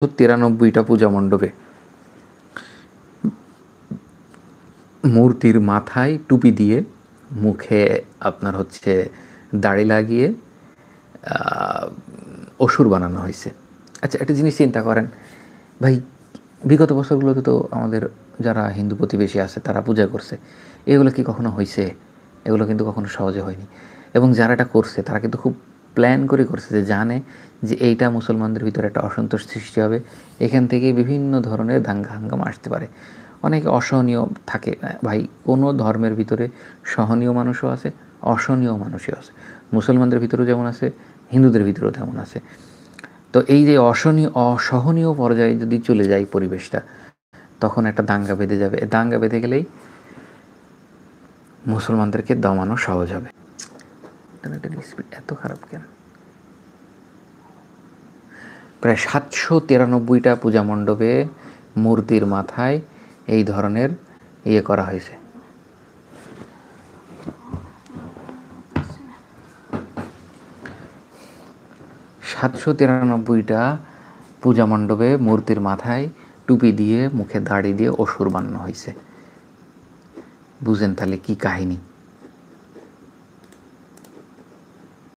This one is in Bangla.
793টা পূজা মণ্ডপে মূর্তির মাথায় টুপি দিয়ে, মুখে আপনার হচ্ছে দাড়ি লাগিয়ে অসুর বানানো হয়েছে। আচ্ছা, একটা জিনিস চিন্তা করেন ভাই, বিগত বছরগুলোতে তো আমাদের যারা হিন্দু প্রতিবেশী আছে তারা পূজা করছে, এগুলো কি কখনো হয়েছে? এগুলো কিন্তু কখনো সহজে হয়নি। এবং যারা এটা করছে তারা কিন্তু খুব প্ল্যান করে করছে, যে জানে যে এইটা মুসলমানদের ভিতরে একটা অসন্তোষ সৃষ্টি হবে, এখান থেকে বিভিন্ন ধরনের দাঙ্গা হাঙ্গামা আসতে পারে, অনেকে অসহনীয় থাকে। ভাই, কোনো ধর্মের ভিতরে সহনীয় মানুষও আছে, অসহনীয় মানুষও আছে। মুসলমানদের ভিতরেও যেমন আছে, হিন্দুদের ভিতরেও তেমন আছে। তো এই যে অসহনীয় পর্যায়ে যদি চলে যায় পরিবেশটা, তখন একটা দাঙ্গা বেঁধে যাবে। দাঙ্গা বেঁধে গেলেই মুসলমানদেরকে দমানো সহজ হবে। স্পিড এত খারাপ কেন? প্রায় 793টা পূজা মণ্ডপে মূর্তির মাথায় এই ধরনের করা হয়েছে। 793টা পূজা মণ্ডপে মূর্তির মাথায় টুপি দিয়ে, মুখে দাড়ি দিয়ে অসুর বানানো হয়েছে। বুঝেন তাহলে কি কাহিনী।